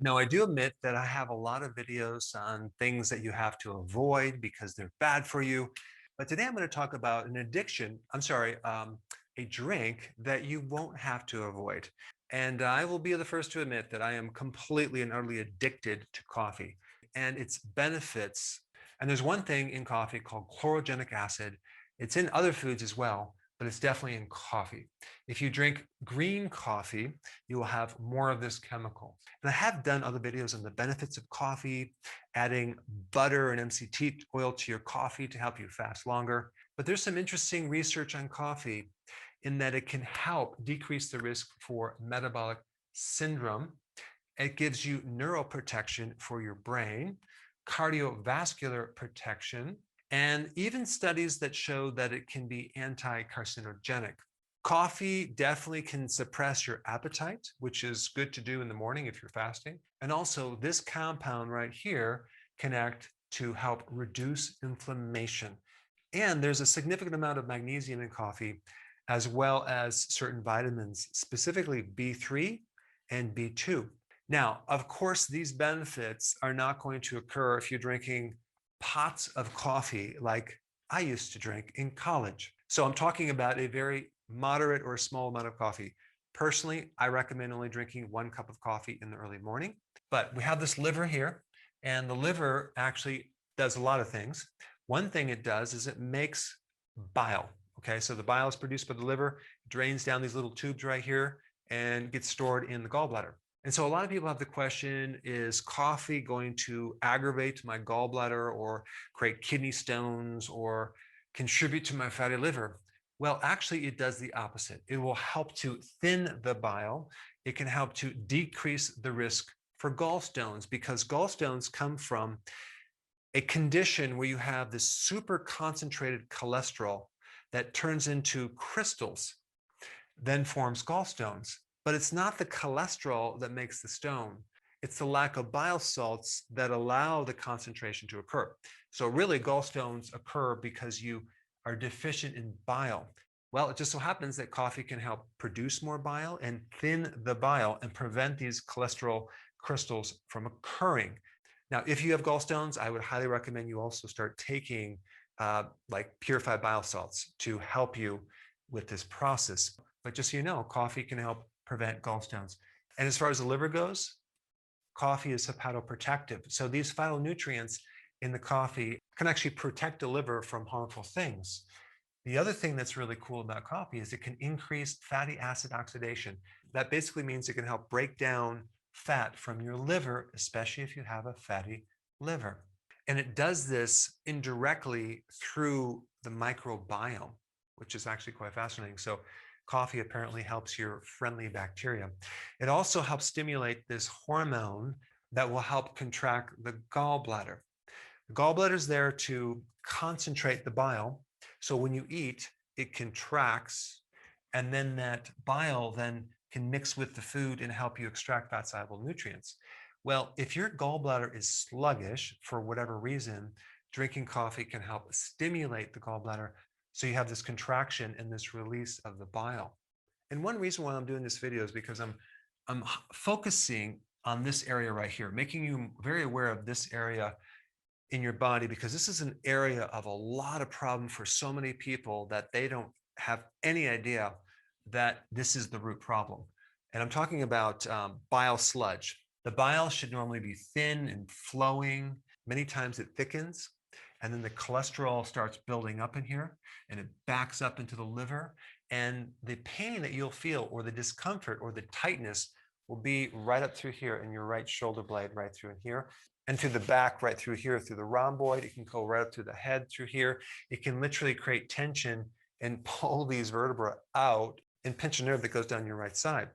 Now, I do admit that I have a lot of videos on things that you have to avoid because they're bad for you. But today I'm going to talk about an addiction, a drink that you won't have to avoid. And I will be the first to admit that I am completely and utterly addicted to coffee and its benefits. And there's one thing in coffee called chlorogenic acid. It's in other foods as well, but it's definitely in coffee. If you drink green coffee, you will have more of this chemical. And I have done other videos on the benefits of coffee, adding butter and MCT oil to your coffee to help you fast longer. But there's some interesting research on coffee in that it can help decrease the risk for metabolic syndrome. It gives you neuroprotection for your brain, cardiovascular protection, and even studies that show that it can be anti-carcinogenic. Coffee definitely can suppress your appetite, which is good to do in the morning if you're fasting. And also this compound right here can act to help reduce inflammation. And there's a significant amount of magnesium in coffee, as well as certain vitamins, specifically B3 and B2. Now, of course, these benefits are not going to occur if you're drinking pots of coffee like I used to drink in college. So I'm talking about a very moderate or small amount of coffee. Personally, I recommend only drinking 1 cup of coffee in the early morning. But we have this liver here, and the liver actually does a lot of things. One thing it does is it makes bile. Okay, so the bile is produced by the liver, drains down these little tubes right here, and gets stored in the gallbladder. And so a lot of people have the question, is coffee going to aggravate my gallbladder or create kidney stones or contribute to my fatty liver? Well, actually, it does the opposite. It will help to thin the bile. It can help to decrease the risk for gallstones because gallstones come from a condition where you have this super concentrated cholesterol that turns into crystals, then forms gallstones. But it's not the cholesterol that makes the stone. It's the lack of bile salts that allow the concentration to occur. So really gallstones occur because you are deficient in bile. Well, it just so happens that coffee can help produce more bile and thin the bile and prevent these cholesterol crystals from occurring. Now, if you have gallstones, I would highly recommend you also start taking like purified bile salts to help you with this process. But just so you know, coffee can help prevent gallstones. And as far as the liver goes, coffee is hepatoprotective. So these phytonutrients in the coffee can actually protect the liver from harmful things. The other thing that's really cool about coffee is it can increase fatty acid oxidation. That basically means it can help break down fat from your liver, especially if you have a fatty liver. And it does this indirectly through the microbiome, which is actually quite fascinating. So coffee apparently helps your friendly bacteria. It also helps stimulate this hormone that will help contract the gallbladder. The gallbladder is there to concentrate the bile. So when you eat, it contracts, and then that bile then can mix with the food and help you extract fat-soluble nutrients. Well, if your gallbladder is sluggish for whatever reason, drinking coffee can help stimulate the gallbladder so you have this contraction and this release of the bile. And one reason why I'm doing this video is because I'm focusing on this area right here, making you very aware of this area in your body, because this is an area of a lot of problem for so many people that they don't have any idea that this is the root problem. And I'm talking about bile sludge. The bile should normally be thin and flowing. Many times it thickens, and then the cholesterol starts building up in here, and it backs up into the liver. And the pain that you'll feel, or the discomfort, or the tightness will be right up through here in your right shoulder blade, right through in here, and through the back, right through here, through the rhomboid. It can go right up through the head, through here. It can literally create tension and pull these vertebrae out and pinch a nerve that goes down your right side.